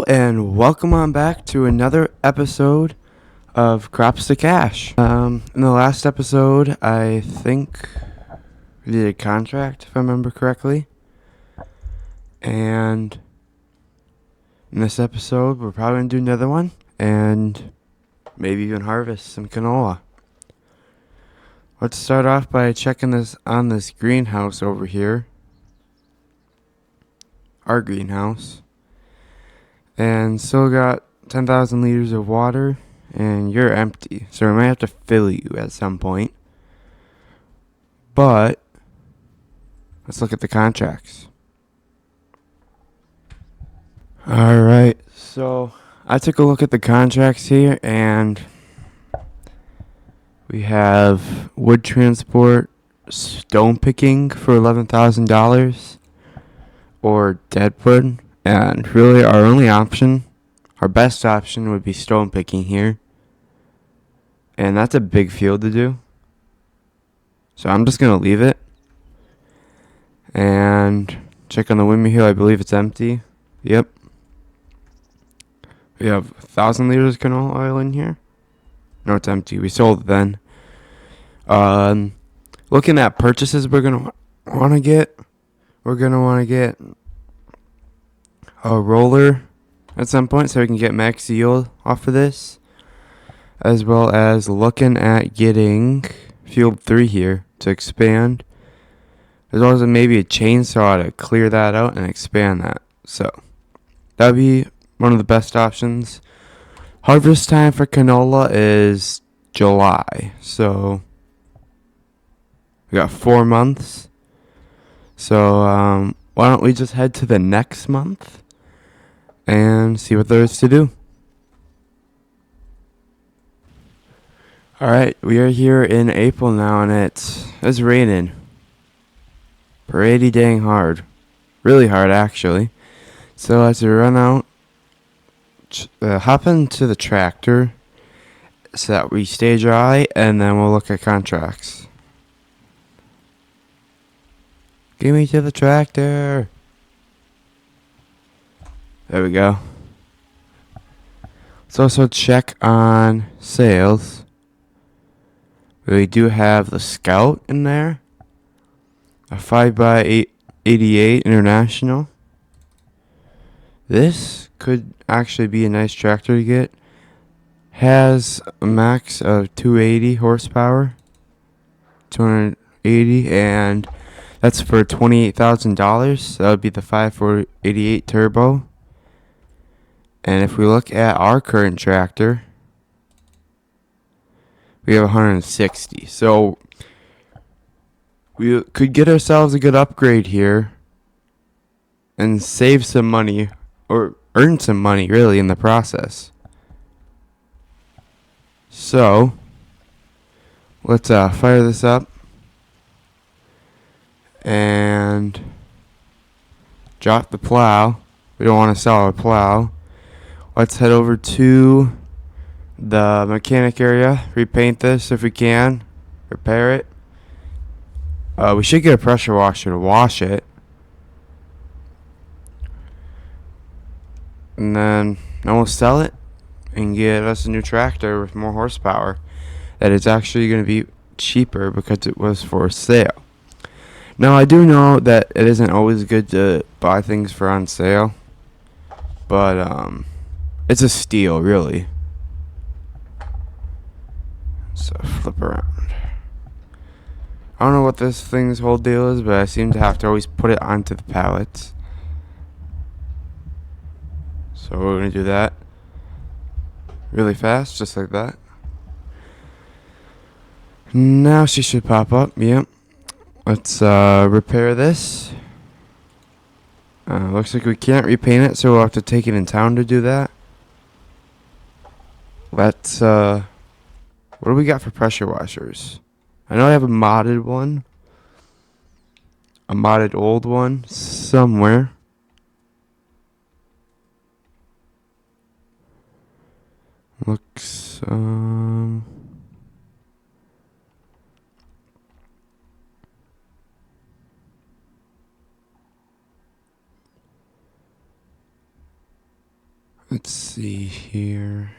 and welcome on back to another episode of Crops to Cash. In the last episode, I think we did a contract, if I remember correctly. And in this episode, we're probably going to do another one and maybe even harvest some canola. Let's start off by checking this on this greenhouse over here. Our greenhouse. And still got 10,000 liters of water, and you're empty. So we might have to fill you at some point. But let's look at the contracts. Alright, so I took a look at the contracts here, and we have wood transport, stone picking for $11,000, or deadwood. And really our only option, our best option would be stone picking here. And that's a big field to do. So I'm just going to leave it. And check on the windmill. I believe it's empty. Yep. We have 1,000 liters of canola oil in here. No, it's empty. We sold it then. Looking at purchases we're going to want to get. We're going to want to get a roller at some point so we can get max yield off of this, as well as looking at getting field 3 here to expand, as well as maybe a chainsaw to clear that out and expand that. So that would be one of the best options. Harvest time for canola is July, so we got 4 months. So why don't we just head to the next month and see what there is to do. Alright, we are here in April now, and it's raining. Pretty dang hard. Really hard, actually. So as we run out, hop into the tractor so that we stay dry, and then we'll look at contracts. Give me to the tractor. There we go. Let's also check on sales. We do have the Scout in there. A 5x88 International. This could actually be a nice tractor to get. Has a max of 280 horsepower. 280, and that's for $28,000. That would be the 5488 Turbo. And if we look at our current tractor, we have 160. So we could get ourselves a good upgrade here and save some money, or earn some money really in the process. So let's fire this up and drop the plow. We don't want to sell our plow. Let's head over to the mechanic area, repaint this if we can, repair it. We should get a pressure washer to wash it. And then we'll sell it and get us a new tractor with more horsepower that is actually going to be cheaper because it was for sale. Now, I do know that it isn't always good to buy things for on sale, but it's a steal, really. So flip around. I don't know what this thing's whole deal is, but I seem to have to always put it onto the pallets. So we're going to do that really fast, just like that. Now she should pop up. Yep. Let's repair this. Looks like we can't repaint it, so we'll have to take it in town to do that. Let's what do we got for pressure washers? I know I have a modded one. A modded old one somewhere. Looks Let's see here.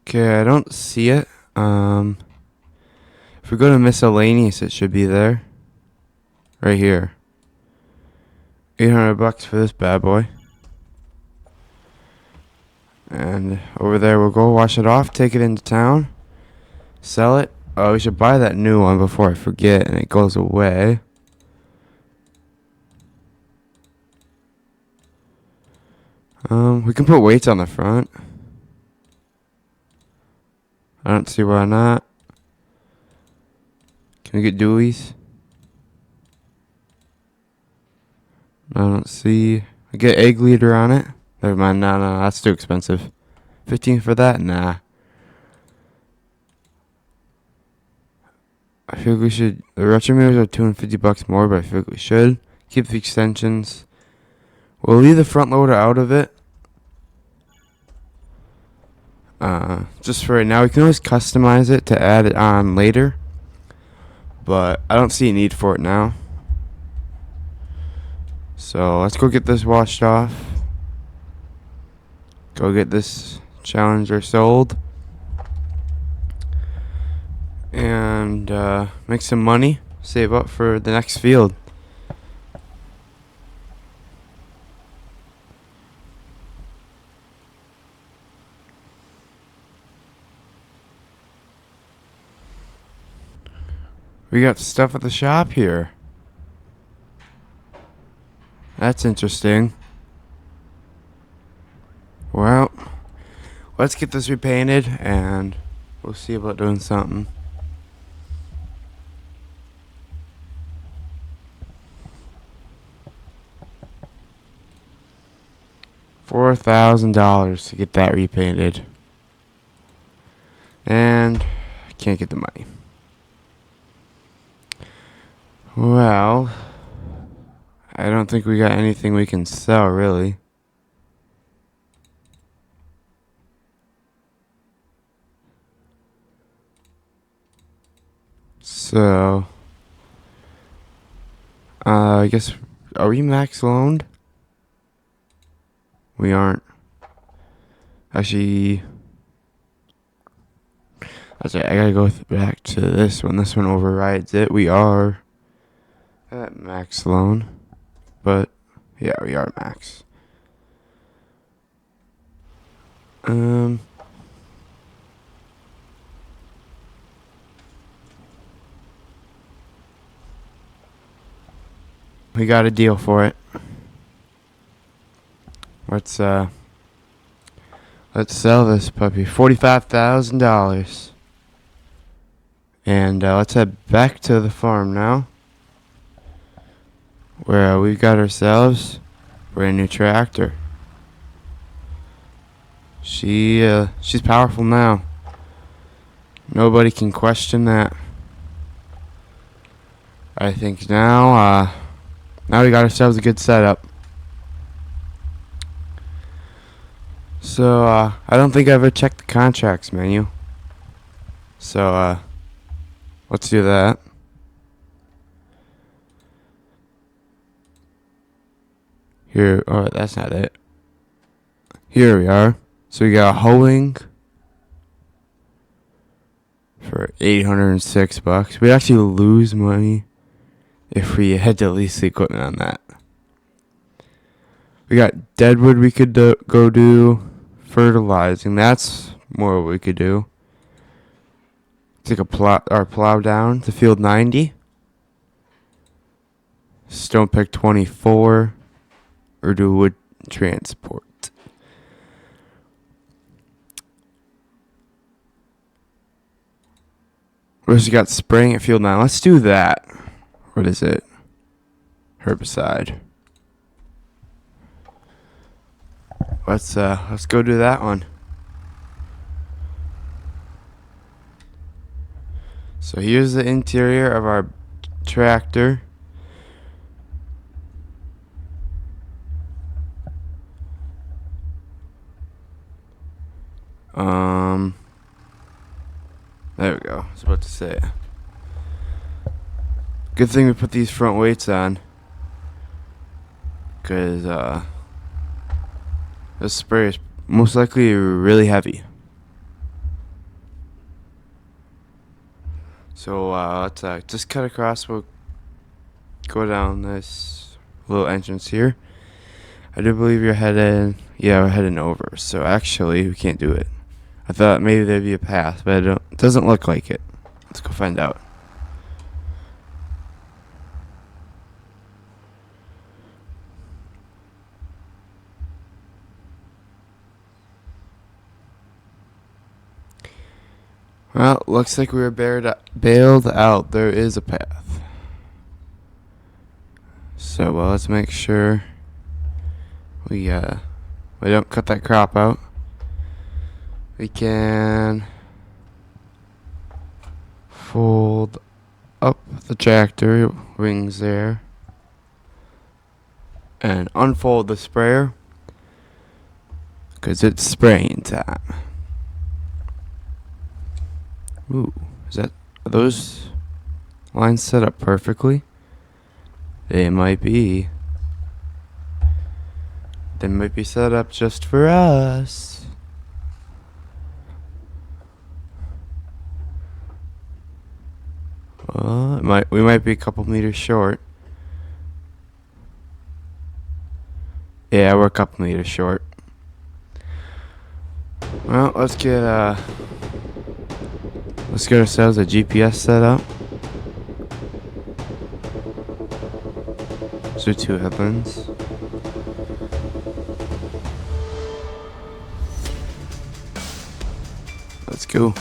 Okay, I don't see it. If we go to miscellaneous, it should be there. Right here. $800 for this bad boy. And over there, we'll go wash it off, take it into town, sell it. Oh, we should buy that new one before I forget and it goes away. We can put weights on the front. I don't see why not. Can we get Deweys? I don't see. I get egg leader on it. Never mind. No, that's too expensive. 15 for that? Nah. I feel like we should. The retro mirrors are $250 more, but I feel like we should keep the extensions. We'll leave the front loader out of it. Just for right now, we can always customize it to add it on later, but I don't see a need for it now. So let's go get this washed off. Go get this Challenger sold. And make some money. Save up for the next field. We got stuff at the shop here. That's interesting. Well, let's get this repainted and we'll see about doing something. $4,000 to get that repainted. And I can't get the money. Well, I don't think we got anything we can sell, really. So, I guess, are we max loaned? We aren't. Actually, I gotta go back to this one. This one overrides it. We are at max loan, but yeah, we are max. We got a deal for it. Let's sell this puppy. $45,000. And let's head back to the farm now, where we've got ourselves a brand new tractor. She's powerful now. Nobody can question that. I think now we got ourselves a good setup. So I don't think I ever checked the contracts menu. So let's do that. Here, oh, that's not it. Here we are. So we got hoeing for $806. We'd actually lose money if we had to lease the equipment on that. We got deadwood we could go do. Fertilizing, that's more what we could do. Take a plow down to field 90. Stone pick 24. Or do wood transport. We also got spraying at field 9. Let's do that. What is it? Herbicide. Let's go do that one. So here's the interior of our tractor. There we go. I was about to say. Good thing we put these front weights on. 'Cause This spray is most likely really heavy. So let's just cut across. We'll go down this little entrance here. I do believe you're headed. Yeah, we're heading over. So actually, we can't do it. I thought maybe there'd be a path, but it doesn't look like it. Let's go find out. Well, looks like we were bailed out. There is a path. So let's make sure we don't cut that crop out. We can fold up the tractor wings there and unfold the sprayer because it's spraying time. Ooh, are those lines set up perfectly? They might be. They might be set up just for us. We might be a couple meters short. Yeah, we're a couple meters short. Well, let's get ourselves a GPS set up. So 2 headlands. Let's go.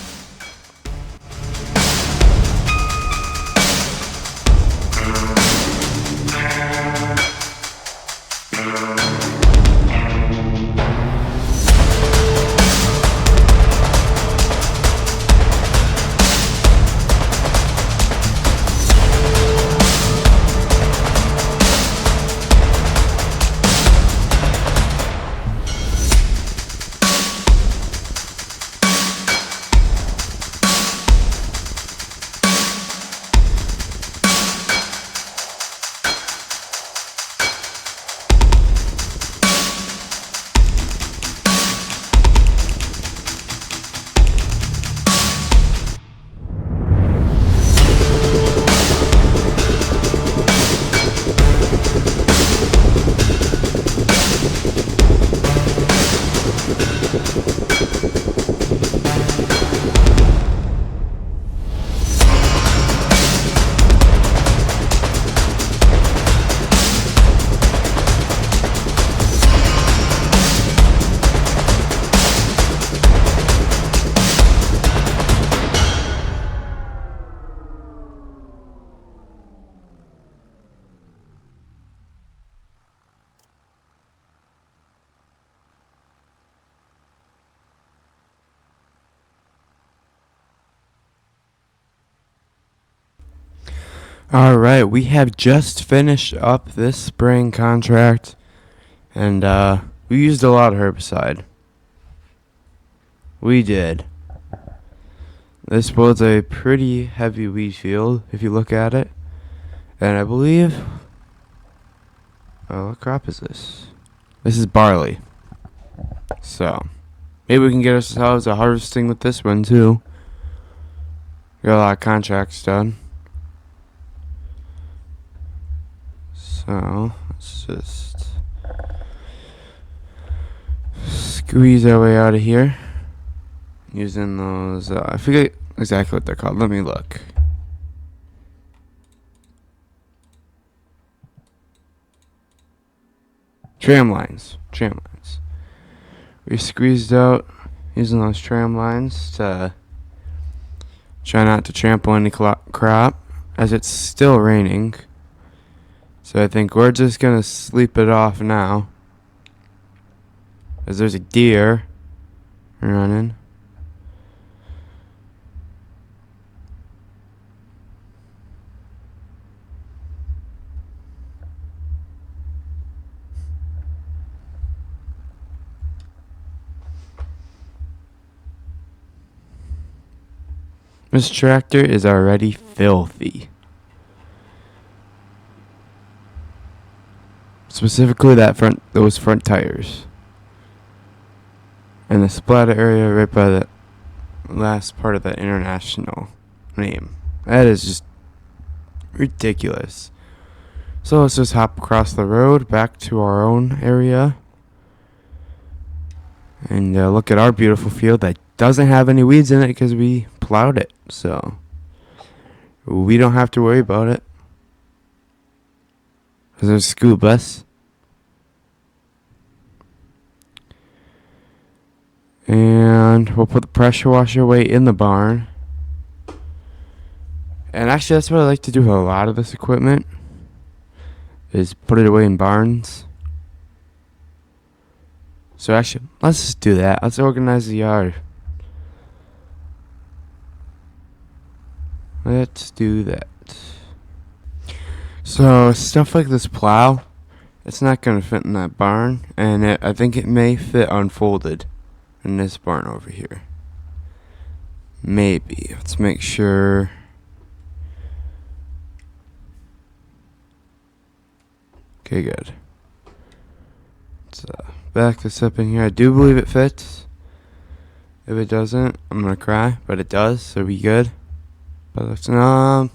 Alright, we have just finished up this spraying contract, and we used a lot of herbicide. We did. This was a pretty heavy wheat field, if you look at it. And I believe... what crop is this? This is barley. So, maybe we can get ourselves a harvesting with this one, too. Got a lot of contracts done. So, let's just squeeze our way out of here using those, I forget exactly what they're called. Let me look. Tram lines. We squeezed out using those tram lines to try not to trample any crop, as it's still raining. So I think we're just going to sleep it off now, as there's a deer running. This tractor is already filthy. Specifically those front tires. And the splatter area right by the last part of the international name. That is just ridiculous. So let's just hop across the road back to our own area. And look at our beautiful field that doesn't have any weeds in it because we plowed it. So we don't have to worry about it. Because there's a school bus. And we'll put the pressure washer away in the barn. And actually, that's what I like to do with a lot of this equipment, is put it away in barns. So actually, let's just do that. Let's organize the yard. Let's do that. So stuff like this plow, it's not going to fit in that barn. And I think it may fit unfolded in this barn over here. Maybe. Let's make sure. Okay, good. Let's back this up in here. I do believe it fits. If it doesn't, I'm gonna cry, but it does, so we good. But let's I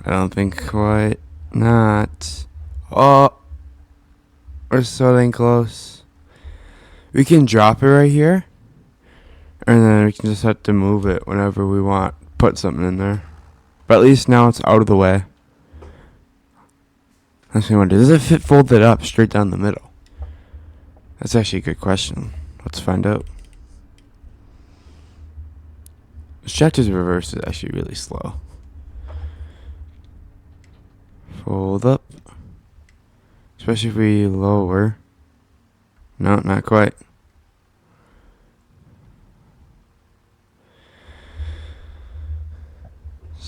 don't think quite not. Oh, we're so dang close. We can drop it right here, and then we can just have to move it whenever we want. Put something in there. But at least now it's out of the way. That's what I wonder. Does it fit folded up straight down the middle? That's actually a good question. Let's find out. This tractor's reverse is actually really slow. Fold up. Especially if we lower. No, not quite.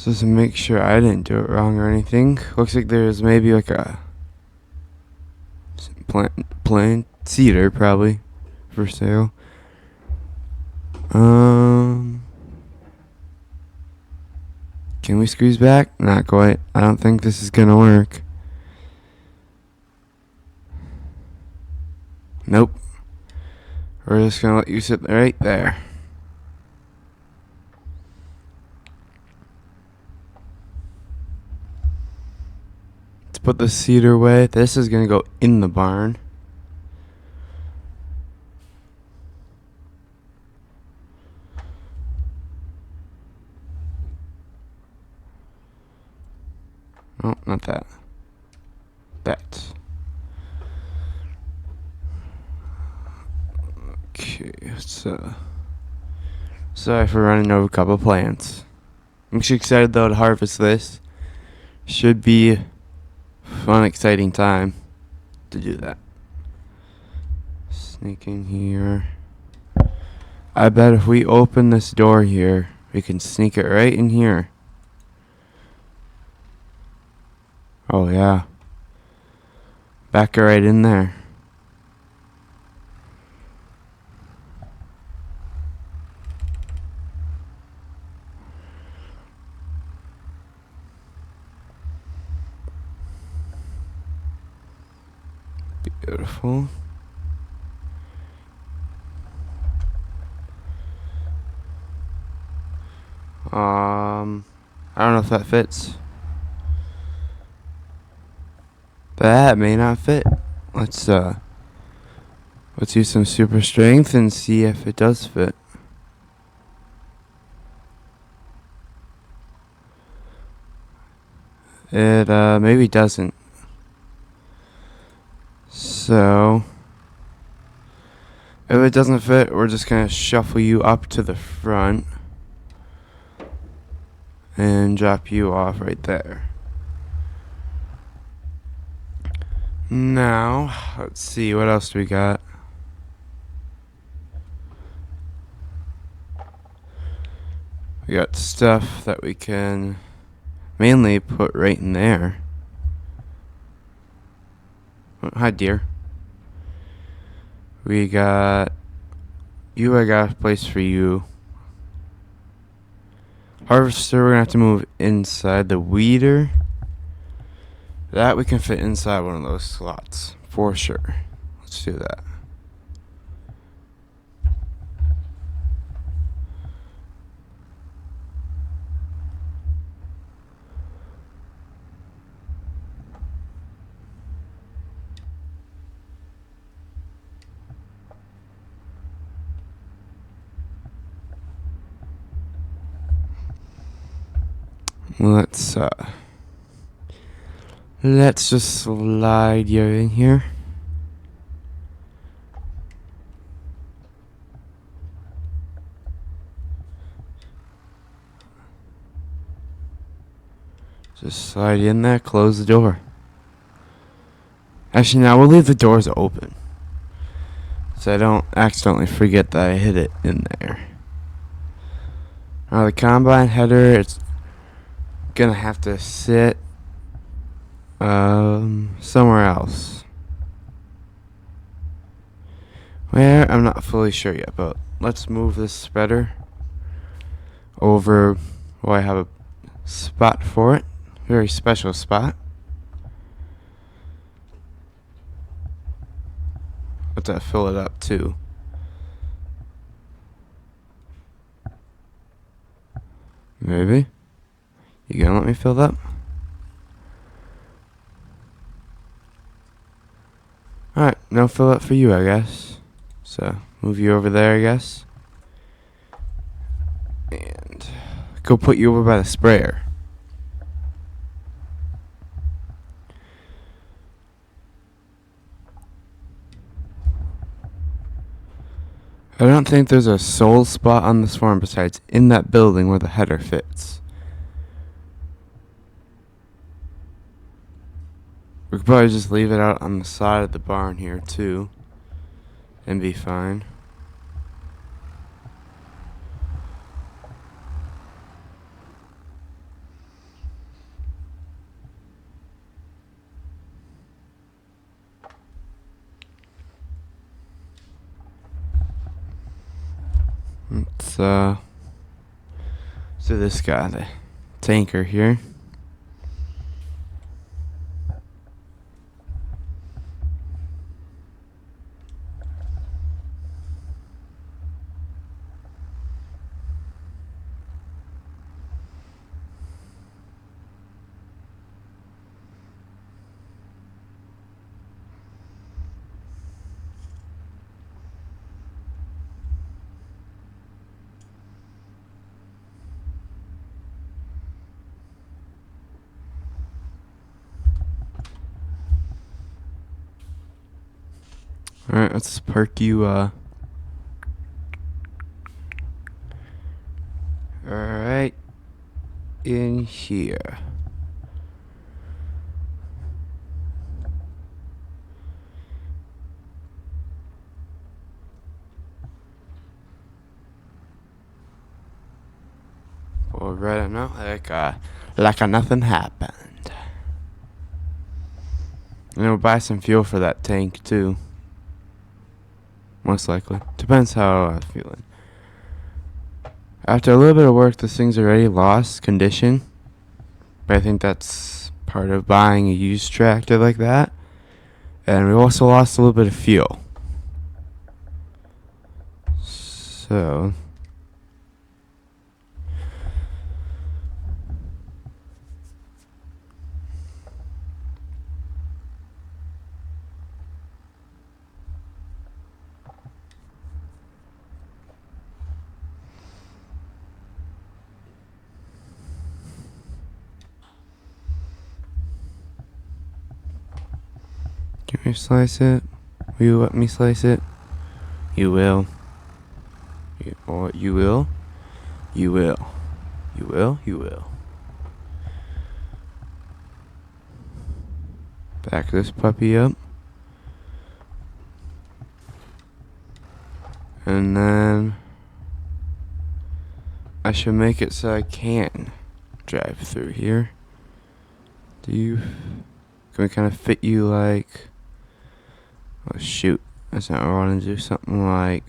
Just to make sure I didn't do it wrong or anything. Looks like there's maybe like a plant cedar probably for sale. Can we squeeze back? Not quite. I don't think this is gonna work. Nope. We're just gonna let you sit right there. Put the cedar away. This is gonna go in the barn. Oh, not that. That. Okay, so sorry for running over a couple plants. I'm actually excited though to harvest this. Should be fun, exciting time to do that. Sneak in here. I bet if we open this door here, we can sneak it right in here. Oh yeah. Back it right in there. Beautiful. I don't know if that fits. That may not fit. Let's use some super strength and see if it does fit. It maybe doesn't. So if it doesn't fit, we're just gonna shuffle you up to the front and drop you off right there. Now, let's see, what else do we got? We got stuff that we can mainly put right in there. Oh, hi, dear. We got you. I got a place for you. Harvester, we're gonna have to move inside. The weeder, that we can fit inside one of those slots for sure. Let's do that. Let's just slide you in here. Just slide in there, close the door. Actually, now we'll leave the doors open, so I don't accidentally forget that I hid it in there. Now the combine header, it's gonna have to sit somewhere else. Where? I'm not fully sure yet, but let's move this spreader over. Well, I have a spot for it. Very special spot. Let's fill it up too. Maybe. You gonna let me fill it up? Alright, no fill up for you, I guess. So, move you over there, I guess. And go put you over by the sprayer. I don't think there's a sole spot on this farm besides in that building where the header fits. We could probably just leave it out on the side of the barn here too, and be fine. Let's do this guy, the tanker here. Alright, let's park you, Alright, in here. Well, right now, like nothing happened. And we'll buy some fuel for that tank, too. Most likely. Depends how I'm feeling. After a little bit of work, this thing's already lost condition. But I think that's part of buying a used tractor like that. And we also lost a little bit of fuel. So... Can you slice it? Will you let me slice it? You will. Or you will. You will. You will. You will. Back this puppy up. And then I should make it so I can drive through here. Can we kind of fit you like... Oh shoot, that's not what I want to do. Something like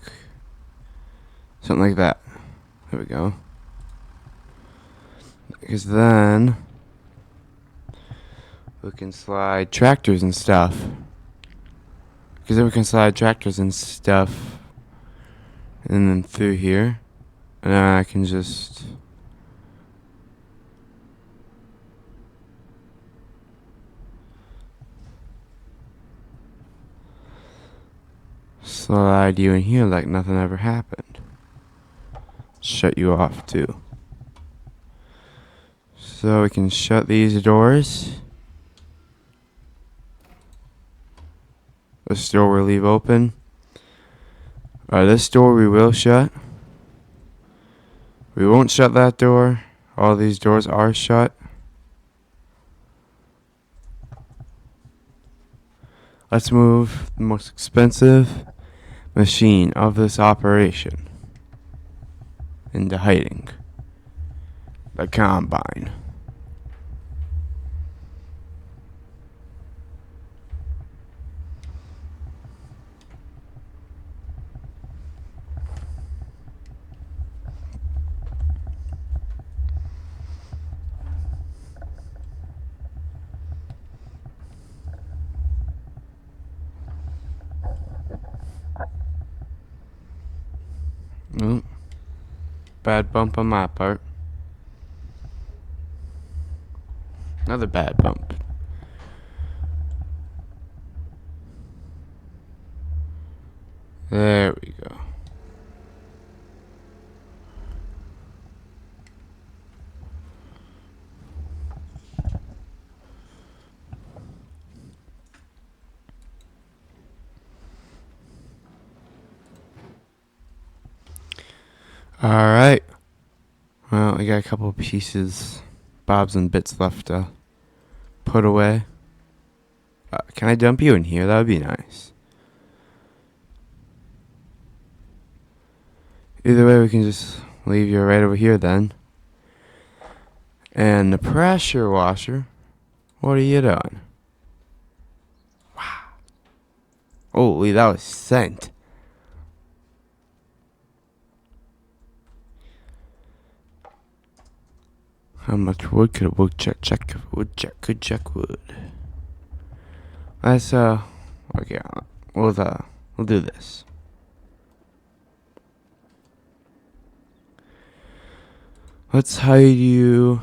that. There we go. Because then we can slide tractors and stuff. Because then we can slide tractors and stuff. And then through here. And then I can just... slide you in here like nothing ever happened. Shut you off too. So we can shut these doors. This door we'll leave open. This door we will shut. We won't shut that door. All these doors are shut. Let's move the most expensive machine of this operation into hiding. The combine. Oop. Bad bump on my part. Another bad bump. There we go. Alright. Well, we got a couple pieces, bobs and bits left to put away. Can I dump you in here? That would be nice. Either way, we can just leave you right over here then. And the pressure washer. What are you doing? Wow. Holy, that was sent. How much wood could a woodchuck check? Woodchuck could check wood. Let's okay, we'll do this. Let's hide you.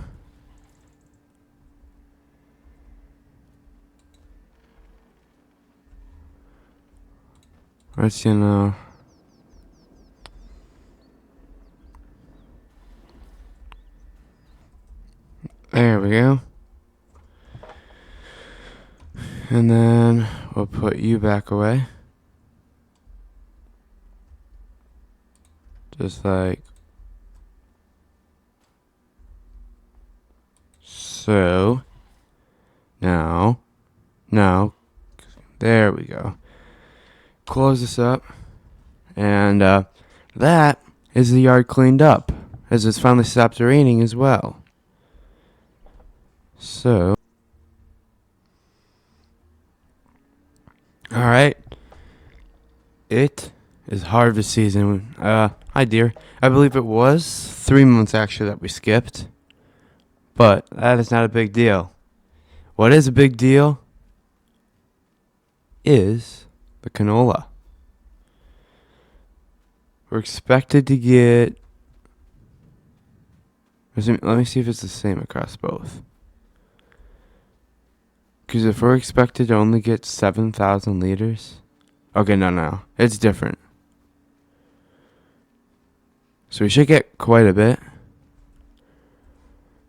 Let's there we go. And then we'll put you back away. Just like so. Now, there we go. Close this up. And that is the yard cleaned up, as it's finally stopped raining as well. So, alright. It is harvest season. Hi dear. I believe it was 3 months actually that we skipped. But that is not a big deal. What is a big deal is the canola. We're expected to get... Let me see if it's the same across both. Because if we're expected to only get 7,000 liters... Okay, no. It's different. So we should get quite a bit.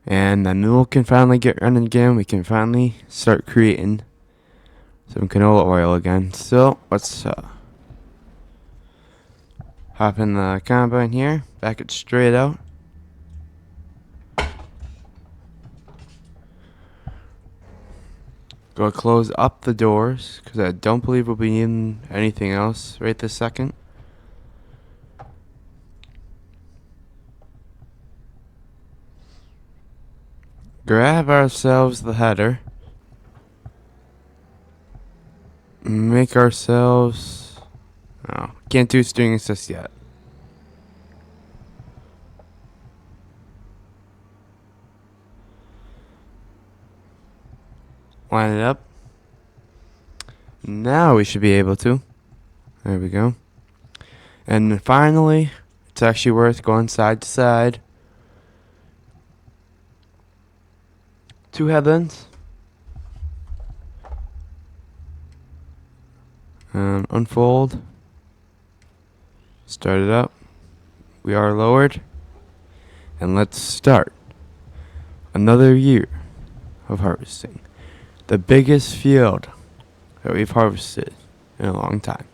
And the mill can finally get running again. We can finally start creating some canola oil again. So, let's hop in the combine here. Back it straight out. Go close up the doors, because I don't believe we'll be needing anything else right this second. Grab ourselves the header. Make ourselves... No, can't do steering assist yet. Line it up. Now we should be able to. There we go. And then finally, it's actually worth going side to side. 2 headlands. Unfold. Start it up. We are lowered. And let's start another year of harvesting. The biggest field that we've harvested in a long time.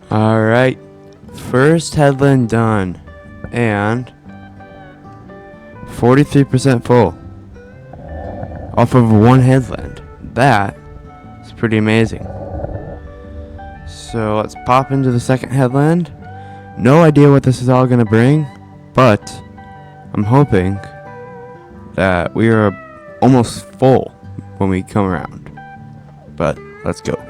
Alright, first headland done, and 43% full off of one headland. That is pretty amazing. So let's pop into the second headland. No idea what this is all going to bring, but I'm hoping that we are almost full when we come around. But let's go.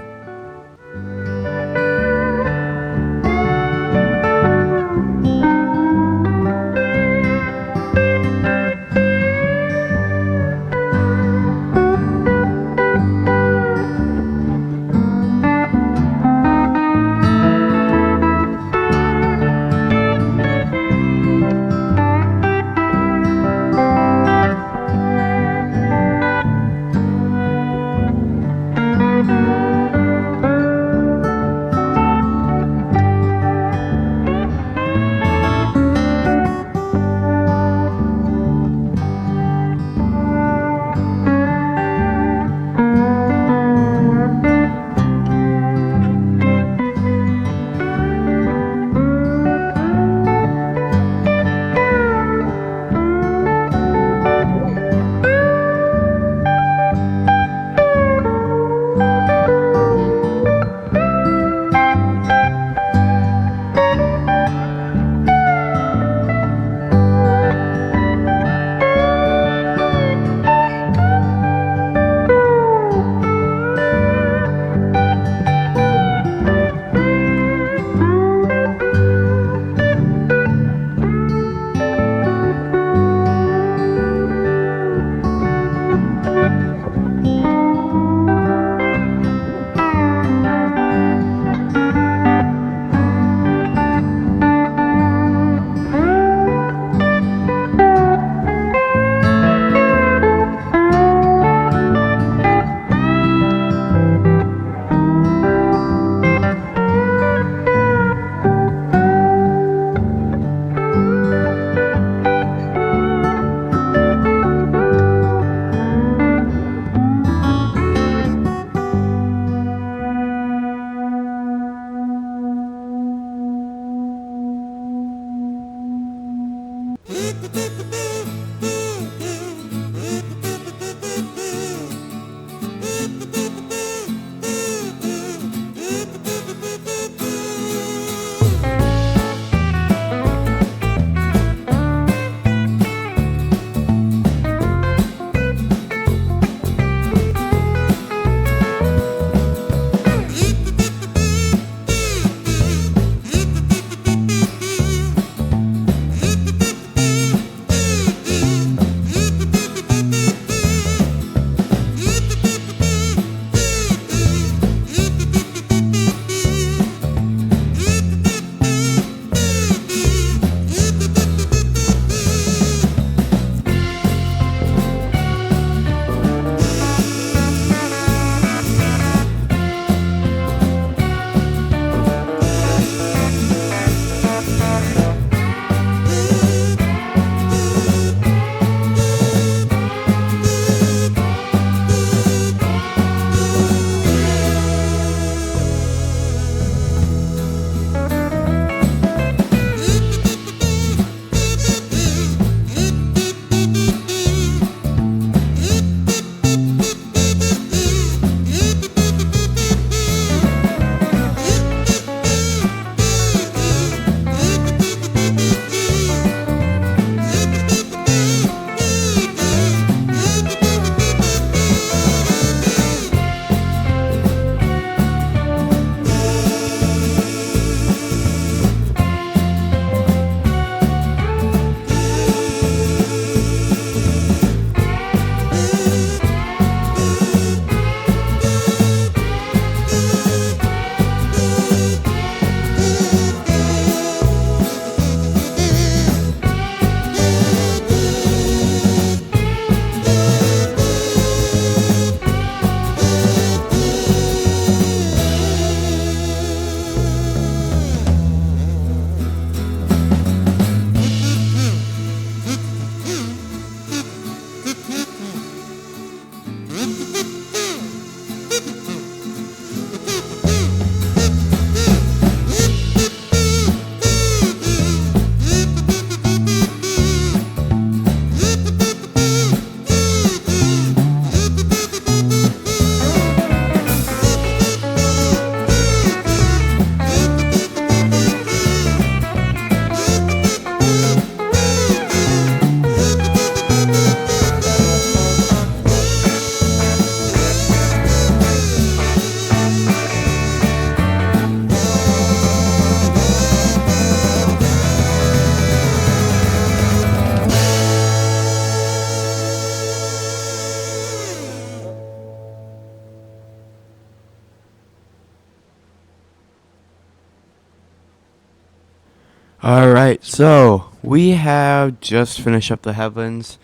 All right, so we have just finished up the headlands.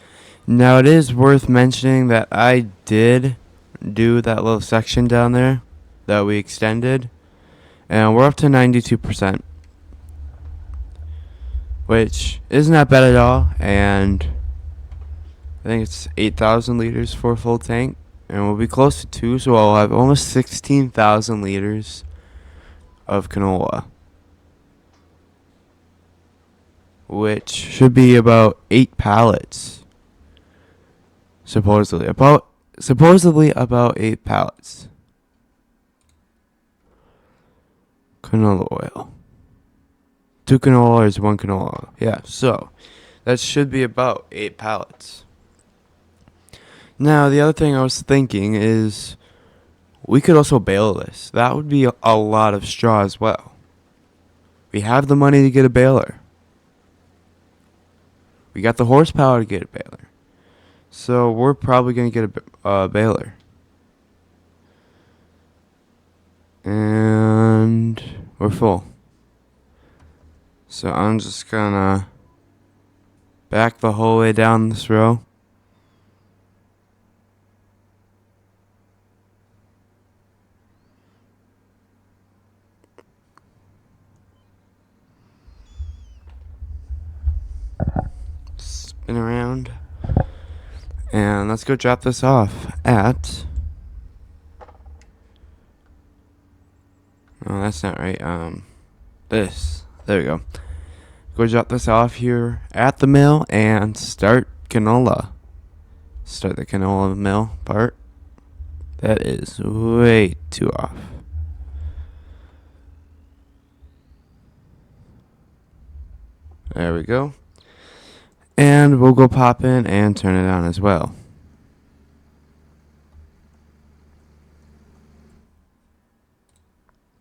Now it is worth mentioning that I did do that little section down there that we extended, and we're up to 92%, which isn't that bad at all. And I think it's 8,000 liters for a full tank, and we'll be close to 2, so I'll have almost 16,000 liters of canola, which should be about 8 pallets. Supposedly about 8 pallets. Canola oil. 2 canola is 1 canola oil. Yeah, so that should be about 8 pallets. Now, the other thing I was thinking is we could also bale this. That would be a lot of straw as well. We have the money to get a baler. We got the horsepower to get a baler. So we're probably going to get a baler. And we're full. So I'm just going to back the whole way down this row. Spin around. And let's go drop this off at... Oh, that's not right. This. There we go. Go drop this off here at the mill and start canola. Start the canola mill part. That is way too off. There we go. And we'll go pop in and turn it on as well.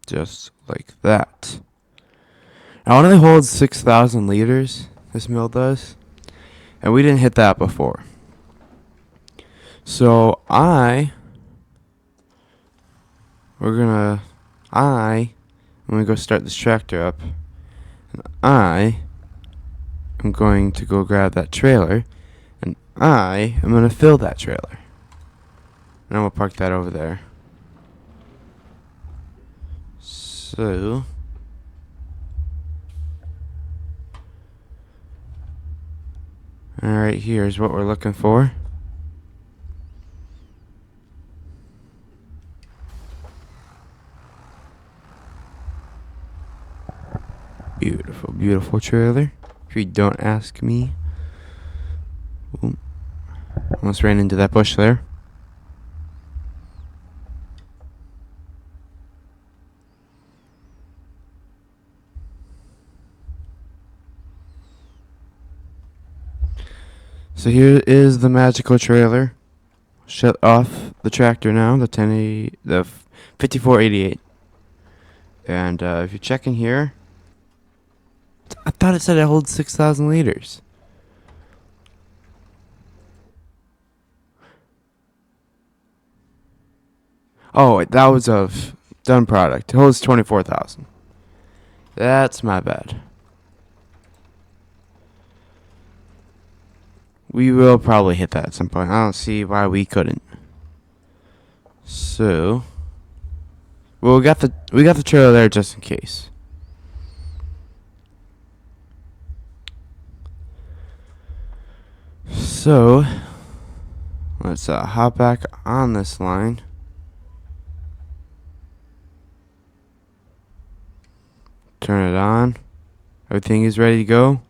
Just like that. Now it only holds 6,000 liters, this mill does. And we didn't hit that before. So I'm gonna go start this tractor up. And I'm going to go grab that trailer, and I am going to fill that trailer. And I'm going to park that over there. So, alright, here's what we're looking for. Beautiful, beautiful trailer. If you don't ask me. Ooh. Almost ran into that bush there. So here is the magical trailer. Shut off the tractor now, the 5488. And if you're checking here, I thought it said it holds 6,000 liters. Oh, that was a done product. It holds 24,000. That's my bad. We will probably hit that at some point. I don't see why we couldn't. So, well, we got the trailer there just in case. So, let's hop back on this line. Turn it on. Everything is ready to go.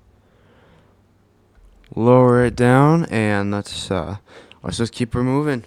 Lower it down, and let's just keep her moving.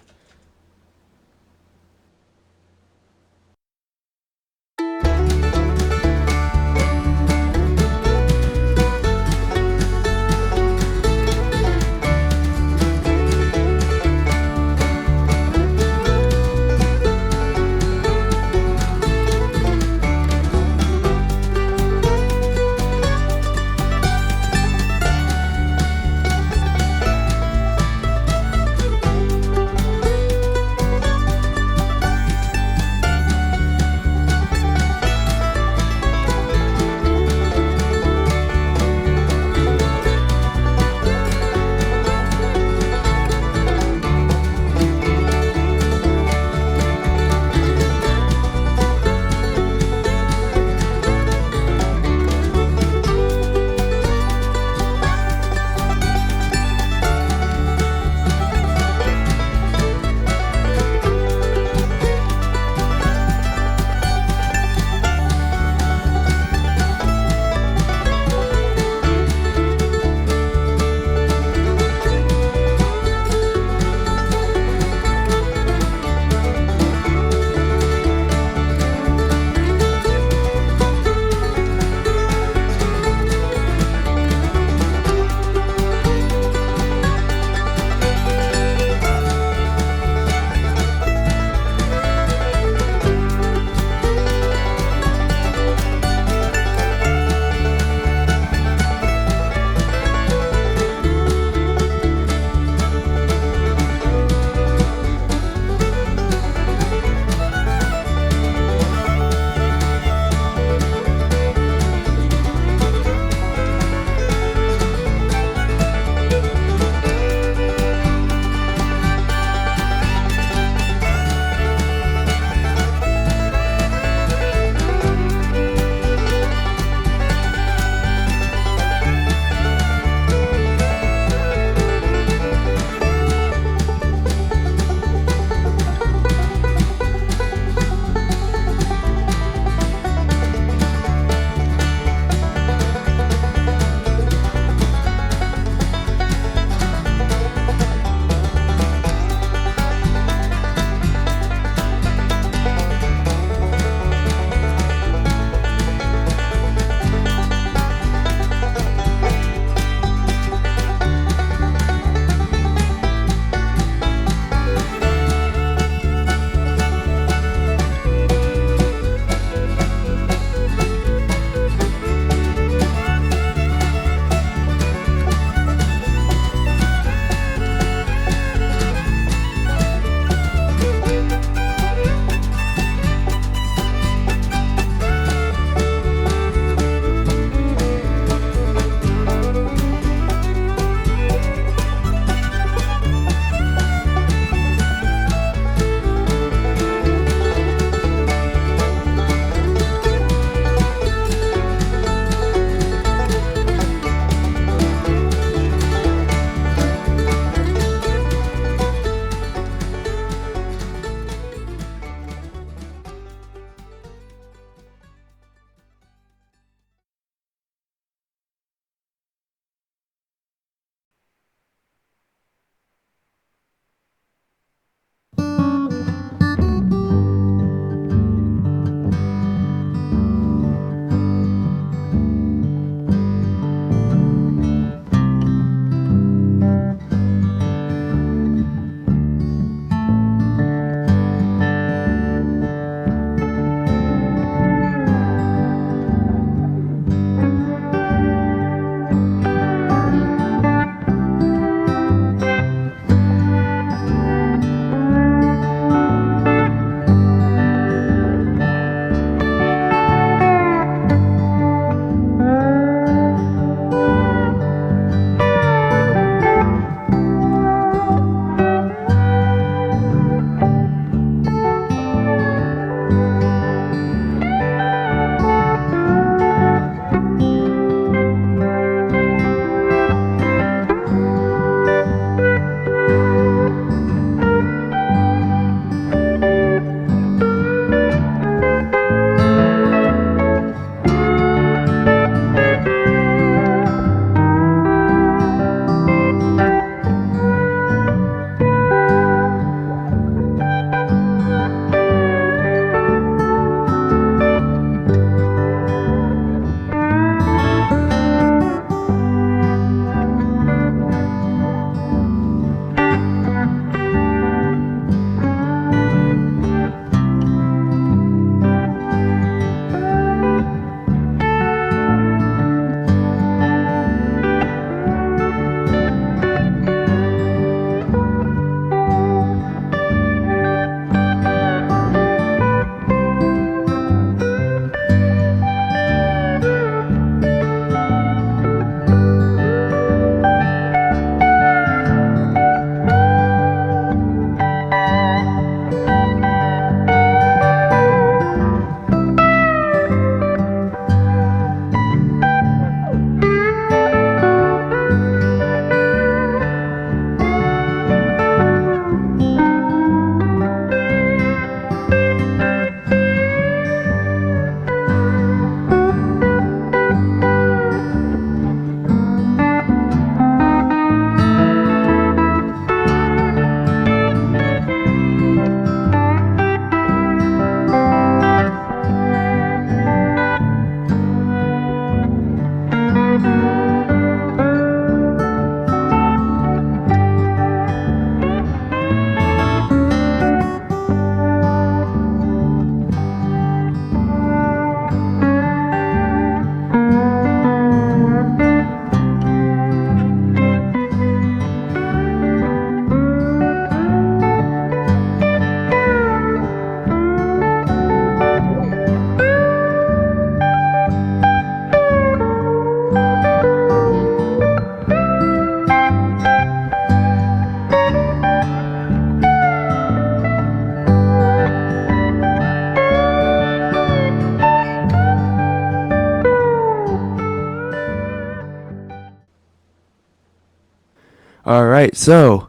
Alright, so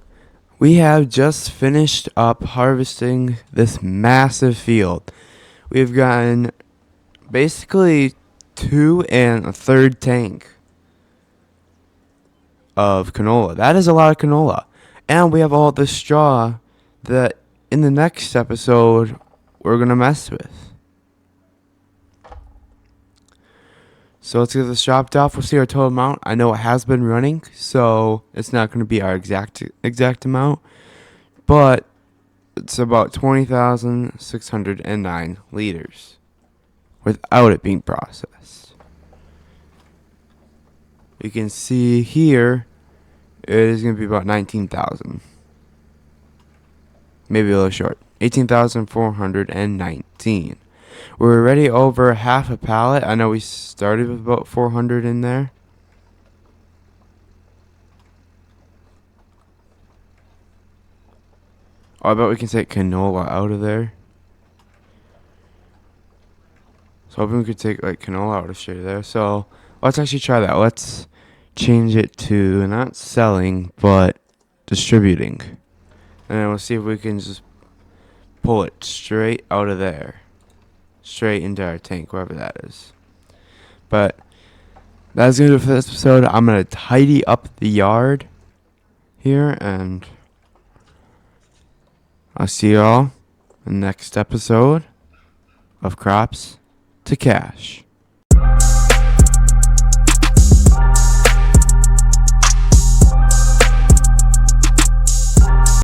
we have just finished up harvesting this massive field. We've gotten basically 2 1/3 tank of canola. That is a lot of canola. And we have all the straw that in the next episode we're going to mess with. So let's get this chopped off. We'll see our total amount. I know it has been running, so it's not going to be our exact amount. But it's about 20,609 liters without it being processed. You can see here it is going to be about 19,000. Maybe a little short. 18,419. We're already over half a pallet. I know we started with about 400 in there. Oh, I bet we can take canola out of there. So hoping we could take like canola out of straight there. So let's actually try that. Let's change it to not selling but distributing. And then we'll see if we can just pull it straight out of there. Straight into our tank, wherever that is. But that's going to do it for this episode. I'm going to tidy up the yard here, and I'll see you all in the next episode of Crops to Cash.